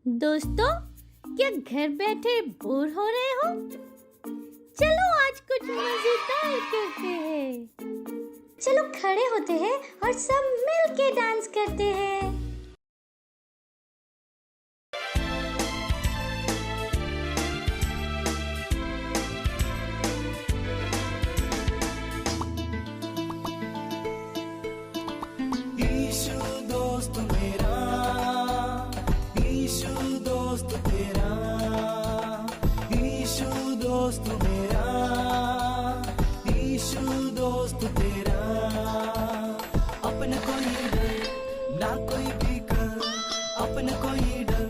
दोस्तों, क्या घर बैठे बोर हो रहे हो? चलो आज कुछ मजेदार करते हैं। चलो खड़े होते हैं और सब मिल के डांस करते हैं। ईशु दोस्त मेरा, ईशु दोस्त तेरा, ईशु दोस्त मेरा, ईशु दोस्त तेरा। अपना कोई डर ना कोई फिकर, अपना कोई डर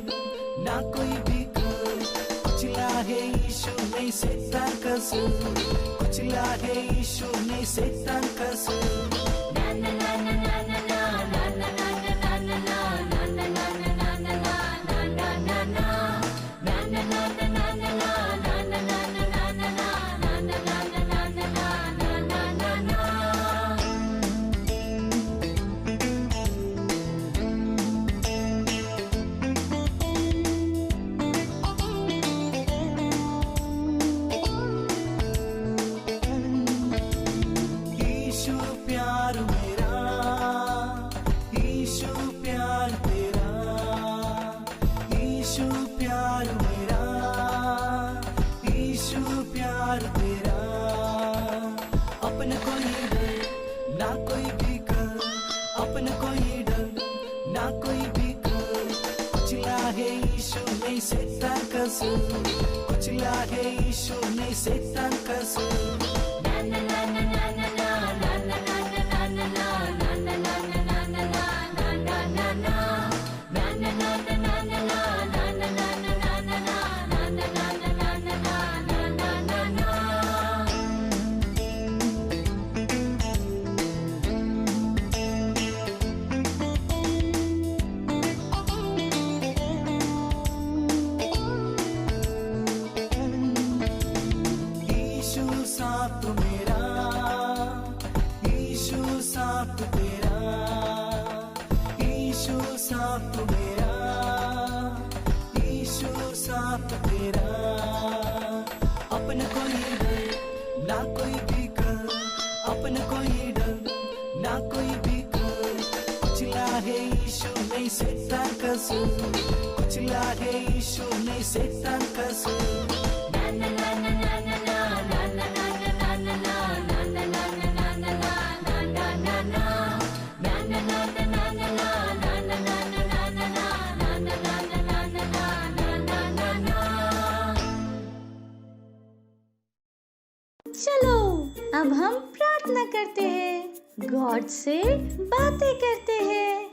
ना कोई फिकर। कुचला है ईशु नहीं शैतान का सुर, कुचला है ईशु नहीं शैतान का सुर। ईशु प्यार मेरा, ईशु प्यार तेरा, ईशु प्यार मेरा, ईशु प्यार तेरा। अपना कोई डर ना कोई फिकर, अपना कोई डर ना कोई फिकर। कुचला है ईशु नहीं शैतान का सुर, कुचला है ईशु नहीं शैतान का सुर। ईशु साथ मेरा, ईशु साथ तेरा, ईशु साथ मेरा, ईशु साथ तेरा। अपना कोई डर ना कोई फिकर, अपना कोई डर ना कोई फिकर। कुचला है ईशु नहीं शैतान का सुर, कुचला है ईशु नहीं शैतान का सुर। चलो अब हम प्रार्थना करते हैं, गॉड से बातें करते हैं।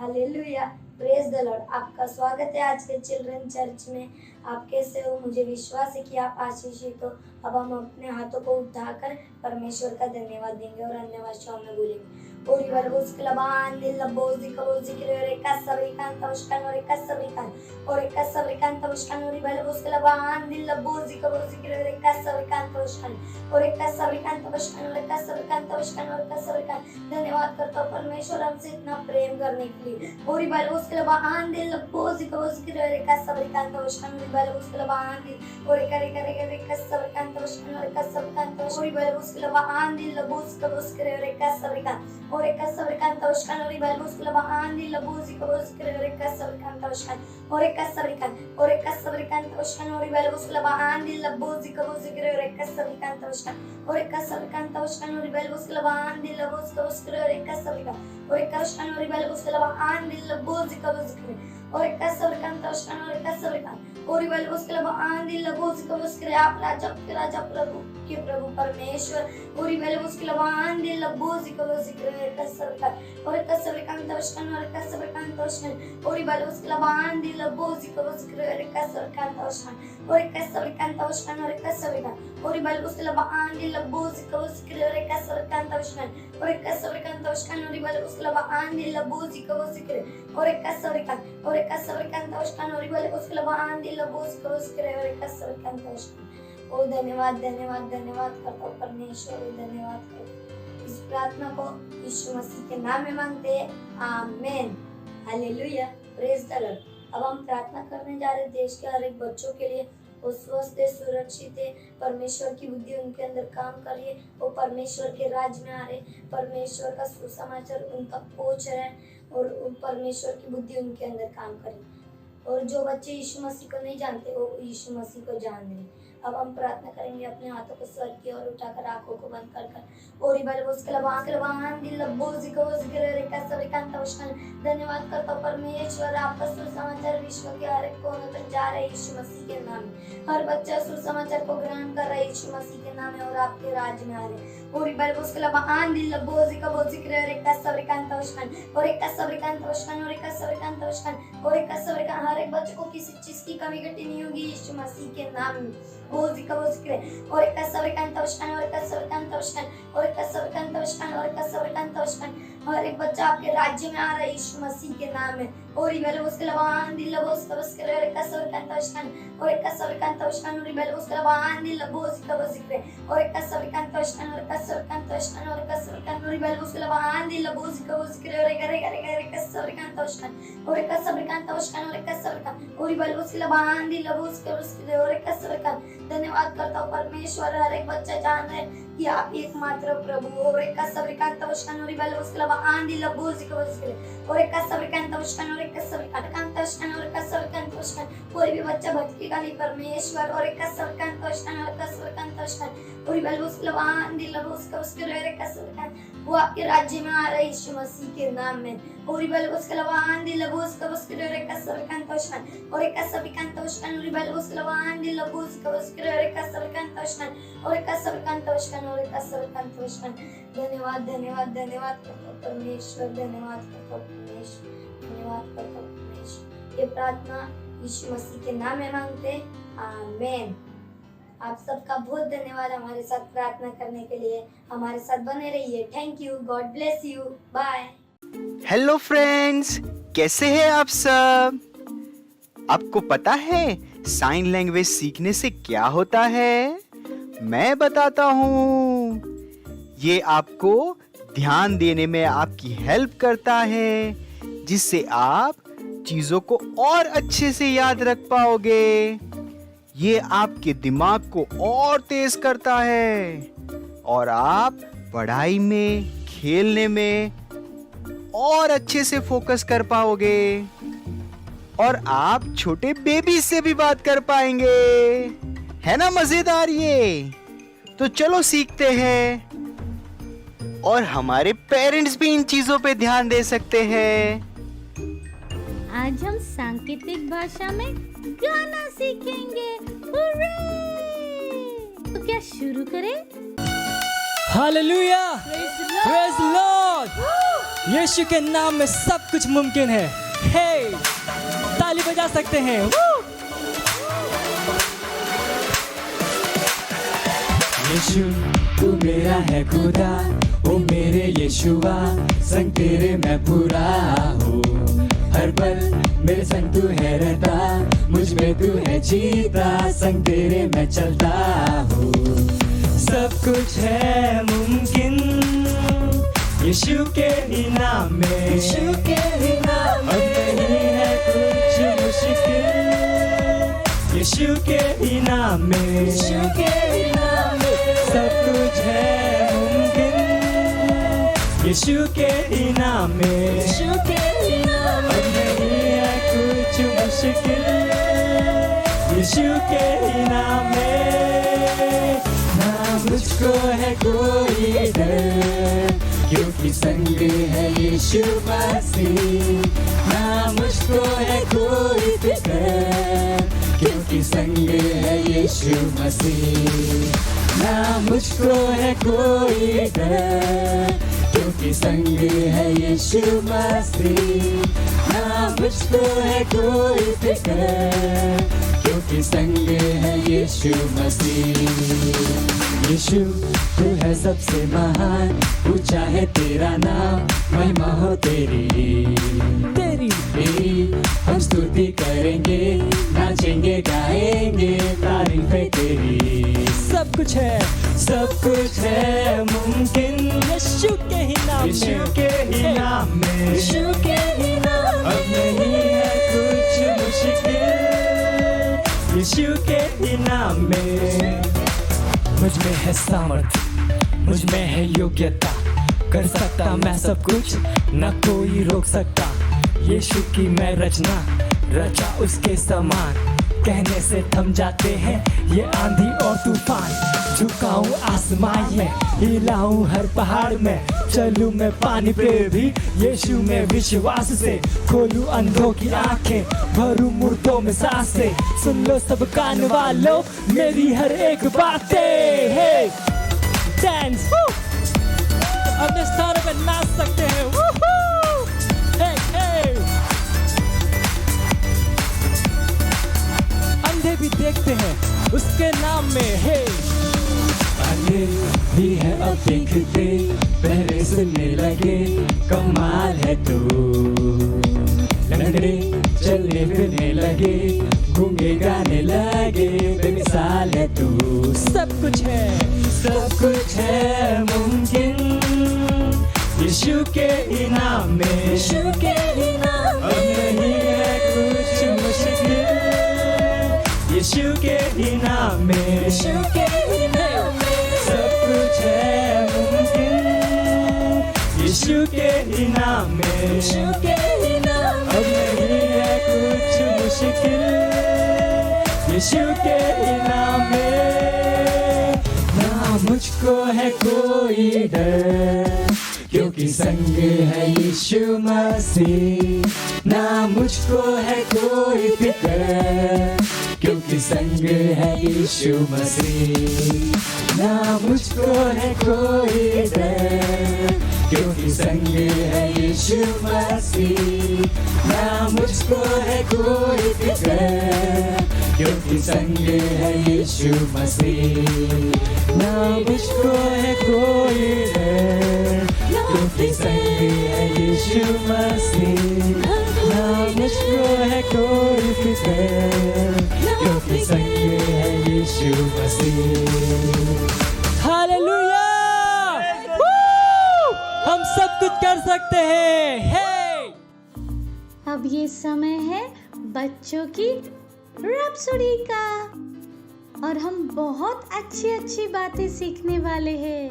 Hallelujah, praise the Lord. आपका स्वागत है आज के चिल्ड्रन चर्च में। आप कैसे हो? मुझे विश्वास है कि आप आशीषित हो। अब हम अपने हाथों को उठाकर परमेश्वर का धन्यवाद देंगे और अन्य भाषाओं में बोलेंगे। ओरी बलबुस क्लबान दिल लबोजी कबोजी करे का सबरिकान तवशकान और का सबरिकान और का सबरिकान तवशकान ओरी बलबुस क्लबान दिल लबोजी कबोजी करे का सबरिकान तवशकान और का सबरिकान तवशकान और का सबरिकान तवशकान और का सबरिकान। धन्यवाद करता हूं परमेश्वर हमसे इतना प्रेम करने के लिए। ओरी बलबुस क्लबान दिल लबोजी कबोजी करे का सबरिकान तवशकान ओरी बलबुस क्लबान दिल और करे करे करे का सबरिकान तवशकान और का सबरिकान तवश ओरी बलबुस क्लबान दिल लबोजी कबोजी करे का सबरिकान और एक सबरिकान तवशकान और बलबुस क्लबान दिल लबोजी कबोजी करे का सबरिकान तवशकान और एक सबरिकान और एक सबरिकान तवशकान और बलबुस क्लबान दिल लबोजी कबोजी करे का सबरिकान तवशकान और एक सबरिकान तवशकान और बलबुस क्लबान दिल लबोजी कबोजी करे का सबरिकान और एक तवशकान और बलबुस क्लबान दिल लबोजी कबोजी करे और एक सबरिकान तवशकान और एक सबरिकान और बलबुस क्लबान दिल लबोजी कबोजी करे। आप राजा प्रभु के प्रभु परमेश्वर और बलबुस क्लबान दिल लबोजी कबोजी करे का सबरिकान और एक सबरिकान तवशकान और एक सबरिकान तवशकान और बलबुस क्लबान दिल लबोजी कबोजी करे का सबरिकान तवशकान और एक सबरिकान तवशकान और एक सबरिकान और बलबुस क्लबान दिल लबोजी कबोजी करे का सबरिकान तवशकान और एक सबरिकान तवशकान और बलबुस क्लबान दिल लबोजी कबोजी करे और एक सबरिकान तवशकान और बलबुस क्लबान दिल लबोजी कबोजी करे और एक सबरिकान तवशकान। ओ धन्यवाद धन्यवाद धन्यवाद करता हूँ परमेश्वर, धन्यवाद करता। इस प्रार्थना को यीशु मसीह के नाम में मांगते हैं, आमीन। Hallelujah, praise the Lord. अब हम प्रार्थना करने जा रहे हैं देश के हर एक बच्चों के लिए। वो स्वस्थ है, सुरक्षित है, परमेश्वर की बुद्धि उनके अंदर काम कर रही है, वो परमेश्वर के राज में आ रहे, परमेश्वर का सुसमाचार उन तक पहुंच रहा है और परमेश्वर की बुद्धि उनके अंदर काम कर रही है। और जो बच्चे यीशु मसीह को नहीं जानते वो यीशु मसीह को जान रहे। अब हम प्रार्थना करेंगे, अपने हाथों को स्वर्ग की ओर उठाकर आंखों को बंद कर और धन्यवाद करता हूँ परमेश्वर, आपका सुसमाचार विश्व के हर एक कोने तक जा रहा है यीशु मसीह के नाम में। हर बच्चा सुसमाचार को ग्रहण कर रहा है यीशु मसीह के नाम में और आपके राज में आ रहे हैं। और हर एक बच्चे को किसी चीज की कमी घटी नहीं होगी यीशु मसीह के नाम में। और हर एक बच्चा आपके राज्य में आ रहा है यीशु मसीह के नाम में। और धन्यवाद करता हूँ परमेश्वर, हर एक बच्चा जान रहे कि आप एकमात्र प्रभु हो। कोई भी बच्चा भटकेगा नहीं परमेश्वर। और वो आपके राज्य में आ रहे यीशु मसीह के नाम में। और धन्यवाद धन्यवाद धन्यवाद परमेश्वर, धन्यवाद परमेश्वर, धन्यवाद परमेश्वर। ये प्रार्थना यीशु मसीह के नाम में मांगते, आमीन। आप सबका बहुत धन्यवाद हमारे साथ प्रार्थना करने के लिए। हमारे साथ बने रहिए। Thank you, God bless you, bye. Hello friends, कैसे हैं आप सब? आपको पता है साइन लैंग्वेज सीखने से क्या होता है? मैं बताता हूँ। ये आपको ध्यान देने में आपकी हेल्प करता है, जिससे आप चीजों को और अच्छे से याद रख पाओगे। ये आपके दिमाग को और तेज करता है और आप पढ़ाई में, खेलने में और अच्छे से फोकस कर पाओगे। और आप छोटे बेबी से भी बात कर पाएंगे। है ना मजेदार ये? तो चलो सीखते हैं। और हमारे पेरेंट्स भी इन चीजों पे ध्यान दे सकते हैं। आज हम सांकेतिक भाषा में गाना सीखेंगे। हुर्रे! तो क्या शुरू करें? Hallelujah, praise the Lord. Yeshu के नाम में सब कुछ मुमकिन है। हे, ताली बजा सकते हैं। यीशु तू मेरा है खुदा, ओ मेरे यीशुआ, संग तेरे मैं पूरा हूँ। हर पल मेरे संग तू है रहता, मुझ में तू है जीता, संग तेरे मैं चलता हूँ। सब कुछ है मुमकिन यीशु के ही नाम में, यीशु के ही नाम में। अब नहीं है कुछ मुश्किल यीशु के ही नाम में, यीशु के ही नाम में। सब कुछ है मुमकिन यीशु के ही नाम में, यीशु के ही नाम में। अब नहीं है कुछ मुश्किल यीशु के ही नाम में। ना मुझको है कोई डर, क्योंकि संग है यीशु मसीह। ना मुझको है कोई फिक्र, क्योंकि संग है यीशु मसीह। ना मुझको है कोई डर, क्योंकि संग है यीशु मसीह। ना मुझको है कोई फिक्र, क्योंकि संग है यीशु मसीह। यीशु तू है सबसे महान, ऊंचा है तेरा नाम, महिमा हो तेरी तेरी। हम स्तुति करेंगे, नाचेंगे, गाएंगे, तारीफ है तेरी। सब कुछ है मुमकिन यीशु के ही नाम में, यीशु के ही नाम में, यीशु के ही नाम में। अब नहीं है कुछ यीशु के इनाम में। मुझ में है सामर्थ्य, मुझ में है योग्यता, कर सकता मैं सब कुछ, न कोई रोक सकता। यीशु की मैं रचना, रचा उसके समान, कहने से थम जाते हैं ये आंधी और तूफान। झुकाऊं आसमान में, हिलाऊं हर पहाड़ में, चलूं मैं पानी पे भी यीशु में विश्वास से। खोलूं अंधों की आंखें, भरूं मुर्दों में सांसें, सुन लो सब कान वालों मेरी हर एक बातें। हे डांस, अपने स्थानों पे नाच सकते हैं। हे हे, अंधे भी देखते हैं उसके नाम में। हे अंधे भी है अब देखते, पहले सुनने लगे, कमाल है तू। लंगड़े चलने फिरने लगे, गूंगे गाने लगे, बेमिसाल है तू। सब कुछ है मुमकिन यीशु के इनाम में। यीशु के इनाम में अब नहीं है कुछ मुश्किल, यीशु के इनाम में। यीशु के इनाम में सब कुछ है मुमकिन, यीशु के इनाम में। यीशु के इनाम में अब नहीं है कुछ मुश्किल, यीशु के इनाम में। ना मुझको है कोई डर, क्योंकि संग है यीशु मसीह। ना मुझको है कोई फिक्र, क्योंकि संग है यीशु मसीह। ना मुझको है कोई डर, क्योंकि संग है यीशु मसीह। ना मुझको है कोई फिक्र, क्योंकि संग है यीशु मसीह। ना मुझको है कोई डर, क्योंकि संग है यीशु मसीह। ना मुझको है कोई फिक्र, क्योंकि संग है यीशु मसीह। हालेलुया! हम सब कुछ कर सकते हैं। हे! अब ये समय है बच्चों की रैप्सोडी का, और हम बहुत अच्छी अच्छी बातें सीखने वाले हैं।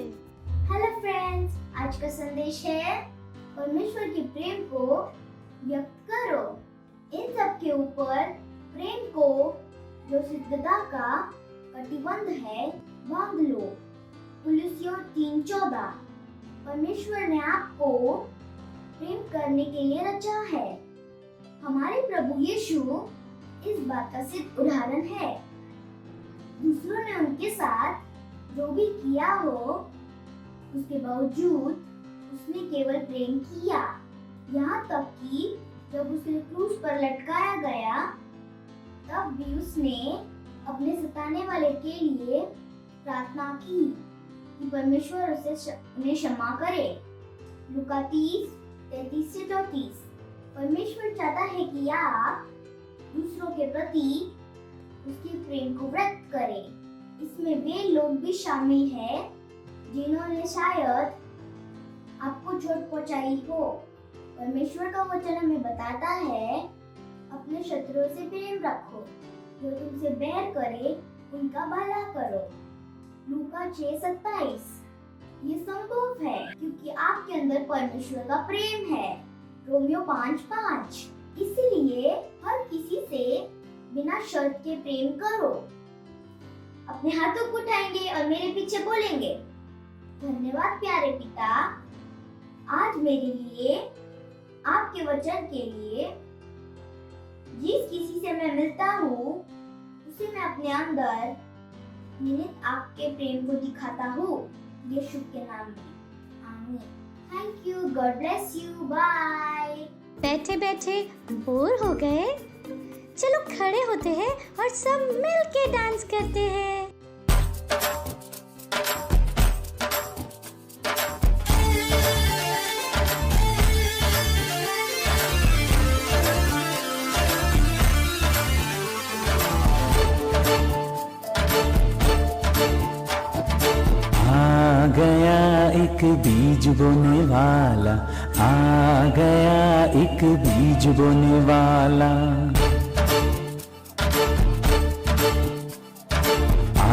हेलो फ्रेंड्स, आज का संदेश है परमेश्वर के प्रेम को व्यक्त करो। इन सब के ऊपर प्रेम को जो सिद्धता का कटिबंध है बांध लो। कुलुस्सियों 3:14। परमेश्वर ने आपको प्रेम करने के लिए रचा है। हमारे प्रभु यीशु इस बात का सिद्ध उदाहरण है। दूसरों ने उनके साथ जो भी किया हो, उसके बावजूद उसने केवल प्रेम किया। यहाँ तक कि जब उसे क्रूस पर लटकाया गया, तब भी उसने अपने सताने वाले के लिए प्रार्थना की कि परमेश्वर उन्हें क्षमा करे। लूका 30:33-34। परमेश्वर चाहता है कि आप दूसरों के प्रति उसके प्रेम को व्यक्त करें। इसमें वे लोग भी शामिल हैं जिन्होंने शायद आपको चोट पहुंचाई हो। परमेश्वर का वचन हमें बताता है, अपने शत्रुओं से प्रेम रखो, जो तुमसे बैर करे उनका भला करो। लूका 6:27। ये संभव है क्योंकि आपके अंदर परमेश्वर का प्रेम है। रोमियो 5:5। इसलिए हर किसी से बिना शर्त के प्रेम करो। अपने हाथों को उठाएंगे और मेरे पीछे बोलेंगे, धन्यवाद प्यारे पिता, आज मेरे लिए, आपके वचन के लिए, जिस किसी से मैं मिलता हूँ उसे मैं अपने अंदर निहित आपके प्रेम को दिखाता हूँ। यीशु के नाम में, आमीन। Thank you, God bless you, bye. बैठे बैठे बोर हो गए? चलो खड़े होते हैं और सब मिल के डांस करते हैं। आ गया एक बीज बोने वाला, आ गया एक बीज बोने वाला। आ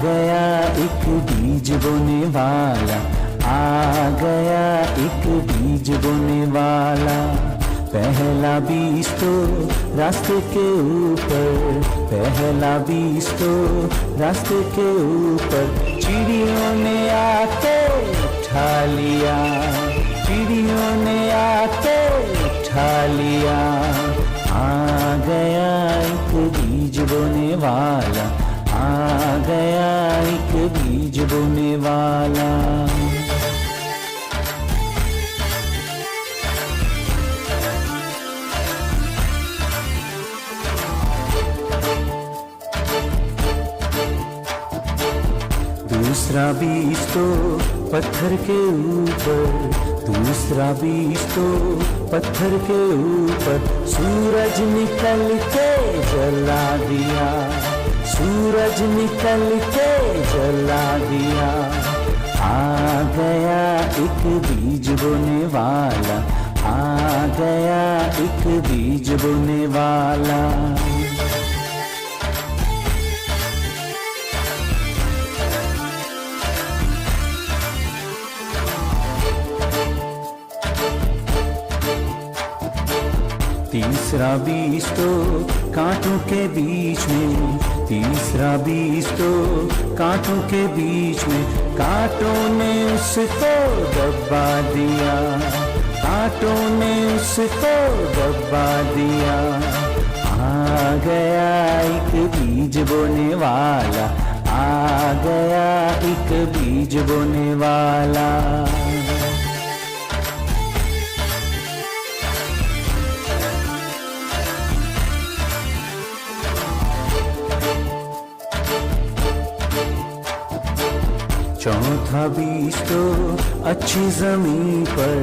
गया एक बीज बोने वाला, आ गया एक बीज बोने वाला। पहला बीज तो रास्ते के ऊपर, पहला बीज तो रास्ते के ऊपर, चिड़ियों ने आके उठा लिया, चिड़ियों ने आके उठा लिया। आ गया एक बीज बोने वाला, आ गया एक बीज बोने वाला। दूसरा बीज तो पत्थर के ऊपर, दूसरा बीज तो पत्थर के ऊपर, सूरज निकल के जला दिया, सूरज निकल के जला दिया। आ गया एक बीज बोने वाला, आ गया एक बीज बोने वाला। तीसरा बीज तो कांटों के बीच में, तीसरा बीज तो कांटों के बीच में, कांटों ने उसको दबा दिया, कांटों ने उसको दबा दिया। आ गया एक बीज बोने वाला, आ गया एक बीज बोने वाला। चौथा बीज तो अच्छी जमीन पर,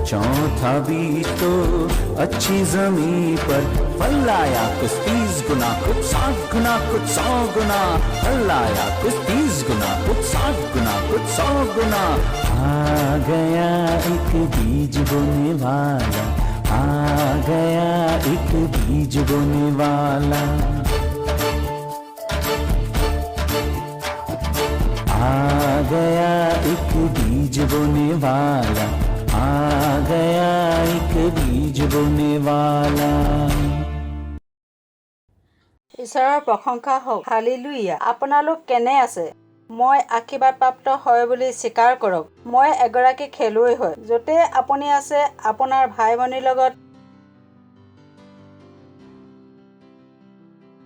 चौथा बीज तो अच्छी जमीन पर, फल आया कुछ 30 गुना, कुछ 60 गुना, कुछ 100 गुना, फल आया कुछ 30 गुना, कुछ 60 गुना, कुछ 100 गुना। आ गया एक बीज बोने वाला, आ गया एक बीज बोने वाला। आ गया एक बीज बोने वाला, आ गया एक बीज बोने वाला। ঈশ্বৰৰ প্ৰশংসা হওক, হালেলুয়া। আপোনালোক কেনে আছে? মই আশীৰ্বাদপ্ৰাপ্ত হয় বুলি স্বীকাৰ কৰক। মই এগৰাকী খেলুৱৈ হয়। য'তে আপুনি আছে আপোনাৰ ভাই ভনীৰ লগত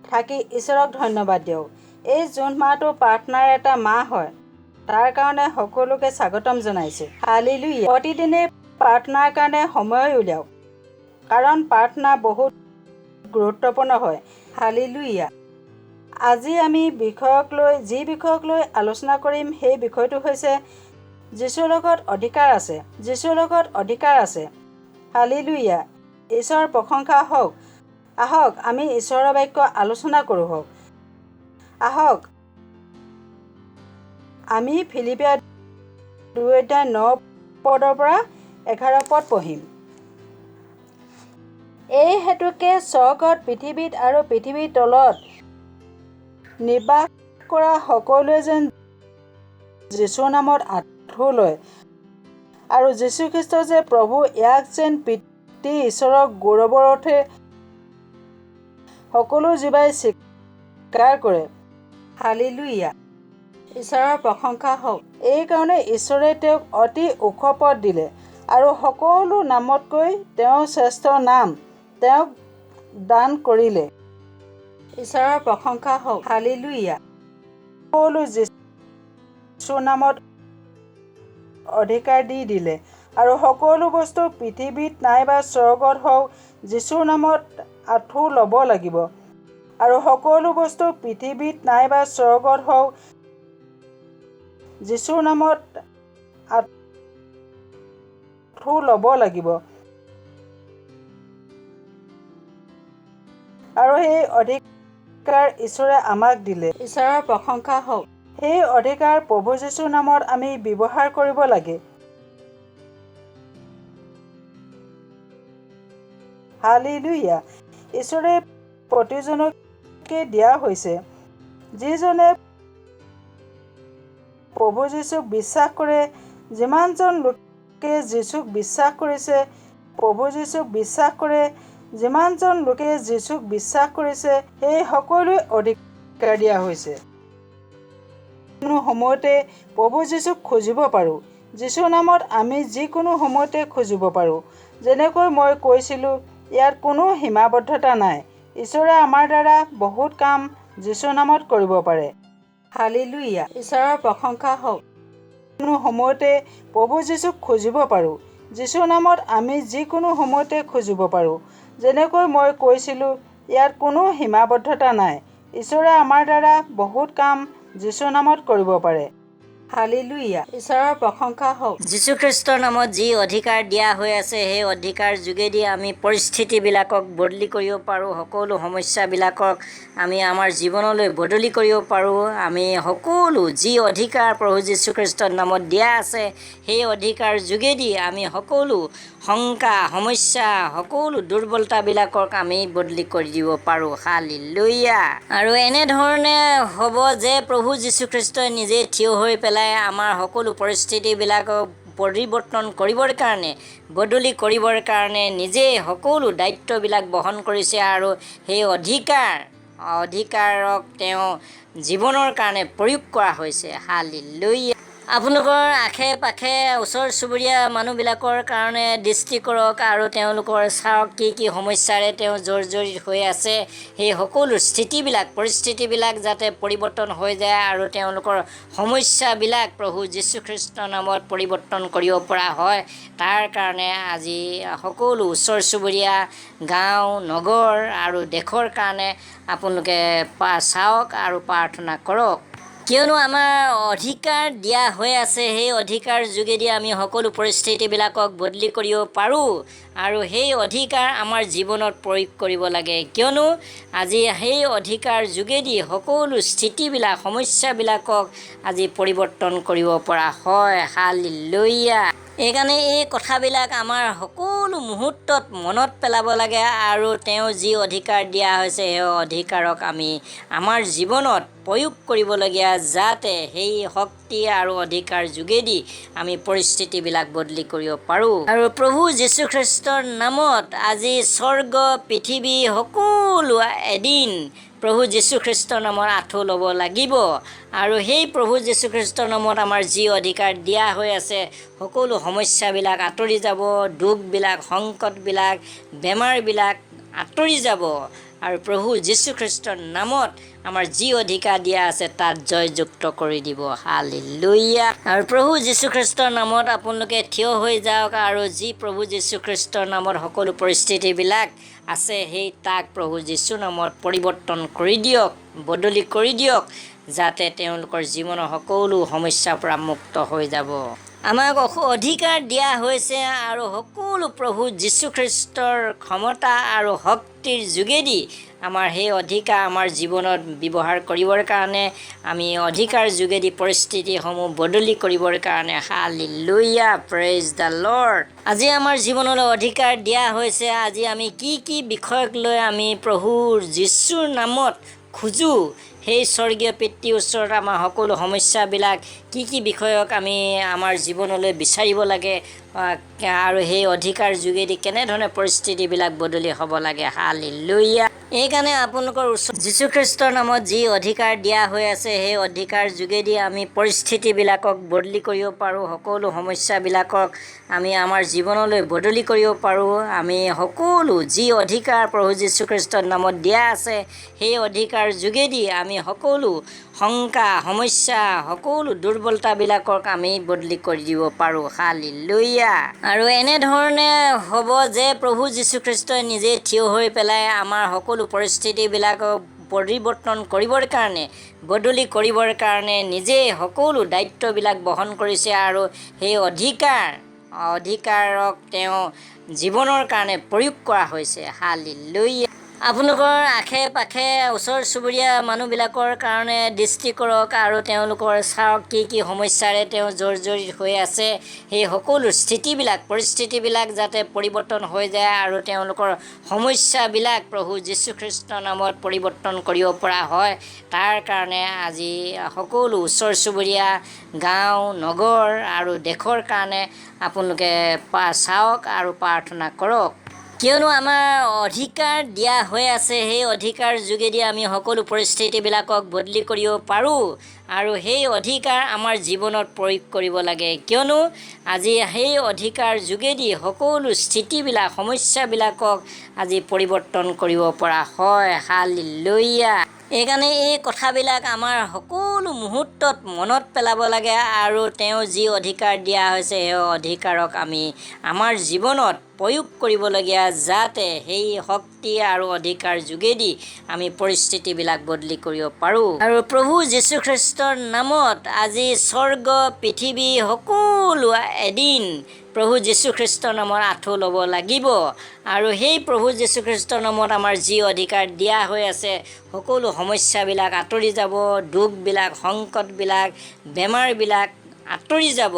থাকি ঈশ্বৰক ধন্যবাদ দিয়ক। এই জুন মাহটো প্ৰাৰ্থনাৰ এটা মাহ হয়, তাৰ কাৰণে সকলোকে স্বাগতম জনাইছোঁ। হালেলুয়া। প্ৰতিদিনে প্ৰাৰ্থনাৰ কাৰণে সময় উলিয়াওক, কাৰণ প্ৰাৰ্থনা বহুত গুৰুত্বপূৰ্ণ হয়। হালেলুয়া। আজি আমি যি বিষয়ক লৈ আলোচনা কৰিম সেই বিষয়টো হৈছে যীশুৰ লগত অধিকাৰ আছে, যীশুৰ লগত অধিকাৰ আছে। হালেলুয়া। ঈশ্বৰৰ প্ৰশংসা হওক। আহক আমি ঈশ্বৰৰ বাক্য আলোচনা কৰোঁ হওক। আহক আমি ফিলিপিয়া 2:9-11 পঢ়িম। এই হেতুকে স্বৰ্গত, পৃথিৱীত আৰু পৃথিৱীৰ তলত নিবাস কৰা সকলোৱে যেন যীশুৰ নামত আঁঠু লয় আৰু যীশুখ্ৰীষ্ট যে প্ৰভু, ইয়াক যেন পিতৃ ঈশ্বৰক গৌৰৱৰ অৰ্থে সকলো জীৱাই স্বীকাৰ কৰে। হালেলুয়া। ঈশ্বৰৰ প্ৰশংসা হওক। এইকাৰণে ঈশ্বৰে তেওঁক অতি ওখ পদ দিলে আৰু সকলো নামতকৈ তেওঁৰ শ্ৰেষ্ঠ নাম তেওঁক দান কৰিলে। ঈশ্বৰৰ প্ৰশংসা হওক। হালেলুয়া। সকলো যীশুৰ নামত অধিকাৰ দি দিলে আৰু সকলো বস্তু পৃথিৱীত নাইবা স্বৰ্গত হওক যীশুৰ নামত আঁঠু ল'ব লাগিব, আৰু সকলো বস্তু পৃথিৱীত নাইবা স্বৰ্গত হওক যীশুৰ নামত আঁঠু ল'ব লাগিব, আৰু সেই অধিকাৰ ঈশ্বৰে আমাক দিলে। ঈশ্বৰৰ প্ৰশংসা হওক। সেই অধিকাৰ প্ৰভু যীশুৰ নামত আমি ব্যৱহাৰ কৰিব লাগে। হালেলুয়া। ঈশ্বৰে প্ৰতিজনকে দিয়া হৈছে, যিজনে প্ৰভু যীশুক বিশ্বাস কৰে, যিমানজন লোকে যীশুক বিশ্বাস কৰিছে, প্ৰভু যীশুক বিশ্বাস কৰে, যিমানজন লোকে যীশুক বিশ্বাস কৰিছে, সেই সকলোৱে অধিকাৰ দিয়া হৈছে। কোনো সময়তে প্ৰভু যীশুক খুজিব পাৰোঁ। যীশুৰ নামত আমি যিকোনো সময়তে খুজিব পাৰোঁ। যেনেকৈ মই কৈছিলোঁ, ইয়াত কোনো সীমাবদ্ধতা নাই। ঈশ্বৰে আমাৰ দ্বাৰা বহুত কাম যীশুৰ নামত কৰিব পাৰে। হালেলুয়া, ঈশ্বৰৰ প্ৰশংসা হওক। কোনো সময়তে প্ৰভু যীশুক খুজিব পাৰোঁ। যীশুৰ নামত আমি যিকোনো সময়তে খুজিব পাৰোঁ। যেনেকৈ মই কৈছিলোঁ, ইয়াত কোনো সীমাবদ্ধতা নাই। ঈশ্বৰে আমাৰ দ্বাৰা বহুত কাম যীশুৰ নামত কৰিব পাৰে। হালেলুয়া, ঈশ্বৰৰ প্ৰশংসা হওক। যীশুখ্ৰীষ্টৰ নামত যি অধিকাৰ দিয়া হৈ আছে, সেই অধিকাৰ যোগেদি আমি পৰিস্থিতিবিলাকক বদলি কৰিব পাৰোঁ। সকলো সমস্যাবিলাকক আমি আমাৰ জীৱনলৈ বদলি কৰিব পাৰোঁ। আমি সকলো যি অধিকাৰ প্ৰভু যীশুখ্ৰীষ্টৰ নামত দিয়া আছে, সেই অধিকাৰ যোগেদি আমি সকলো শংকা, সমস্যা, সকলো দুৰ্বলতাবিলাকক আমি বদলি কৰি দিব পাৰোঁ। হালেলুয়া। আৰু এনেধৰণে হ'ব যে প্ৰভু যীশুখ্ৰীষ্টই নিজে থিয় হৈ পেলাই আমাৰ সকলো পৰিস্থিতিবিলাকক পৰিৱৰ্তন কৰিবৰ কাৰণে, বদলি কৰিবৰ কাৰণে নিজেই সকলো দায়িত্ববিলাক বহন কৰিছে আৰু সেই অধিকাৰক তেওঁ জীৱনৰ কাৰণে প্ৰয়োগ কৰা হৈছে। হালেলুয়া। আপোনালোকৰ আশে পাশে ওচৰ চুবুৰীয়া মানুহবিলাকৰ কাৰণে দৃষ্টি কৰক আৰু তেওঁলোকৰ চাওক কি কি সমস্যাৰে তেওঁ জৰ্জৰিত হৈ আছে। সেই সকলো পৰিস্থিতিবিলাক যাতে পৰিৱৰ্তন হৈ যায় আৰু তেওঁলোকৰ সমস্যাবিলাক প্ৰভু যীশুখ্ৰীষ্টৰ নামত পৰিৱৰ্তন কৰিব পৰা হয়। তাৰ কাৰণে আজি সকলো ওচৰ চুবুৰীয়া, গাঁও, নগৰ আৰু দেশৰ কাৰণে আপোনালোকে চাওক আৰু প্ৰাৰ্থনা কৰক। কিয়নো আমাৰ অধিকাৰ দিয়া হৈ আছে, সেই অধিকাৰ যোগেদি আমি সকলো পৰিস্থিতিবিলাকক বদলি কৰিব পাৰোঁ আৰু সেই অধিকাৰ আমাৰ জীৱনত প্ৰয়োগ কৰিব লাগে। কিয়নো আজি সেই অধিকাৰ যোগেদি সকলো স্থিতিবিলাক, সমস্যাবিলাকক আজি পৰিৱৰ্তন কৰিব পৰা হয়। হালেলুয়া। এইকাৰণে এই কথাবিলাক আমাৰ সকলো মুহূৰ্তত মনত পেলাব লাগে আৰু তেওঁ যি অধিকাৰ দিয়া হৈছে, সেই অধিকাৰক আমি আমাৰ জীৱনত প্ৰয়োগ কৰিবলগীয়া, যাতে সেই শক্তি আৰু অধিকাৰ যোগেদি আমি পৰিস্থিতিবিলাক বদলি কৰিব পাৰোঁ। আৰু প্ৰভু যীশুখ্ৰীষ্টৰ নামত আজি স্বৰ্গ, পৃথিৱী সকলো এদিন প্ৰভু যীশুখ্ৰীষ্টৰ নামত আঁঠু ল'ব লাগিব। আৰু সেই প্ৰভু যীশুখ্ৰীষ্টৰ নামত আমাৰ যি অধিকাৰ দিয়া হৈ আছে, সকলো সমস্যাবিলাক আঁতৰি যাব, দুখবিলাক, সংকটবিলাক, বেমাৰবিলাক আঁতৰি যাব আৰু প্ৰভু যীশুখ্ৰীষ্টৰ নামত আমাৰ যি অধিকাৰ দিয়া আছে তাত জয়যুক্ত কৰি দিব। হালেলুয়া। আৰু প্ৰভু যীশুখ্ৰীষ্টৰ নামত আপোনালোকে থিয় হৈ যাওক আৰু যি প্ৰভু যীশুখ্ৰীষ্টৰ নামত সকলো পৰিস্থিতিবিলাক আছে, সেই তাক প্ৰভু যীশুৰ নামত পৰিৱৰ্তন কৰি দিয়ক, বদলি কৰি দিয়ক, যাতে তেওঁলোকৰ জীৱনৰ সকলো সমস্যাৰ পৰা মুক্ত হৈ যাব। আমাক অধিকাৰ দিয়া হৈছে আৰু সকলো প্ৰভু যীশুখ্ৰীষ্টৰ ক্ষমতা আৰু শক্তিৰ যোগেদি আমাৰ সেই অধিকাৰ আমাৰ জীৱনত ব্যৱহাৰ কৰিবৰ কাৰণে, আমি অধিকাৰ যোগেদি পৰিস্থিতিসমূহ বদলি কৰিবৰ কাৰণে। Hallelujah, praise the lord. আজি আমাৰ জীৱনলৈ অধিকাৰ দিয়া হৈছে। আজি আমি কি কি বিষয়ক লৈ আমি প্ৰভু যীশুৰ নামত খোজোঁ, সেই স্বৰ্গীয় পিতৃৰ ওচৰত আমাৰ সকলো সমস্যাবিলাক কি কি বিষয়ক আমি আমাৰ জীৱনলৈ বিচাৰিব লাগে আৰু সেই অধিকাৰ যোগেদি কেনেধৰণে পৰিস্থিতিবিলাক বদলি হ'ব লাগে। হালেলুয়া। এইকাৰণে আপোনালোকৰ ওচৰত যীশুখ্ৰীষ্টৰ নামত যি অধিকাৰ দিয়া হৈ আছে, সেই অধিকাৰ যোগেদি আমি পৰিস্থিতিবিলাকক বদলি কৰিব পাৰোঁ। সকলো সমস্যাবিলাকক আমি আমাৰ জীৱনলৈ বদলি কৰিব পাৰোঁ। আমি সকলো যি অধিকাৰ প্ৰভু যীশুখ্ৰীষ্টৰ নামত দিয়া আছে, সেই অধিকাৰ যোগেদি আমি সকলো শংকা, সমস্যা, সকলো দুৰ্বলতাবিলাকক আমি বদলি কৰি দিব পাৰোঁ। হালেলুয়া। আৰু এনেধৰণে হ'ব যে প্ৰভু যীশুখ্ৰীষ্টই নিজে থিয় হৈ পেলাই আমাৰ সকলো পৰিস্থিতিবিলাকক পৰিৱৰ্তন কৰিবৰ কাৰণে, বদলি কৰিবৰ কাৰণে নিজেই সকলো দায়িত্ববিলাক বহন কৰিছে আৰু সেই অধিকাৰক তেওঁ জীৱনৰ কাৰণে প্ৰয়োগ কৰা হৈছে। হালেলুয়া। আপোনালোকৰ আশে পাশে ওচৰ চুবুৰীয়া মানুহবিলাকৰ কাৰণে দৃষ্টি কৰক আৰু তেওঁলোকৰ চাওক কি সমস্যাৰে তেওঁ জৰ্জৰিত হৈ আছে। সেই সকলো স্থিতিবিলাক পৰিস্থিতিবিলাক যাতে পৰিৱৰ্তন হৈ যায় আৰু তেওঁলোকৰ সমস্যাবিলাক প্ৰভু যীশুখ্ৰীষ্টৰ নামত পৰিৱৰ্তন কৰিব পৰা হয়। তাৰ কাৰণে আজি সকলো ওচৰ চুবুৰীয়া গাঁও নগৰ আৰু দেশৰ কাৰণে আপোনালোকে চাওক আৰু প্ৰাৰ্থনা কৰক। কিয়নো আমাৰ অধিকাৰ দিয়া হৈ আছে, সেই অধিকাৰ যোগেদি আমি সকলো পৰিস্থিতিবিলাকক বদলি কৰিব পাৰোঁ আৰু সেই অধিকাৰ আমাৰ জীৱনত প্ৰয়োগ কৰিব লাগে। কিয়নো আজি সেই অধিকাৰ যোগেদি সকলো স্থিতিবিলাক সমস্যাবিলাকক আজি পৰিৱৰ্তন কৰিব পৰা হয়। হালেলুয়া। এইকাৰণে এই কথাবিলাক আমাৰ সকলো মুহূৰ্তত মনত পেলাব লাগে আৰু তেওঁ যি অধিকাৰ দিয়া হৈছে সেই অধিকাৰক আমি আমাৰ জীৱনত প্ৰয়োগ কৰিবলগীয়া, যাতে সেই শক্তি আৰু অধিকাৰ যোগেদি আমি পৰিস্থিতিবিলাক বদলি কৰিব পাৰোঁ। আৰু প্ৰভু যীশুখ্ৰীষ্টৰ নামত আজি স্বৰ্গ পৃথিৱী সকলো এদিন প্ৰভু যীশুখ্ৰীষ্টৰ নামত আঁঠু ল'ব লাগিব আৰু সেই প্ৰভু যীশুখ্ৰীষ্টৰ নামত আমাৰ যি অধিকাৰ দিয়া হৈ আছে সকলো সমস্যাবিলাক আঁতৰি যাব, দুখবিলাক সংকটবিলাক বেমাৰবিলাক আঁতৰি যাব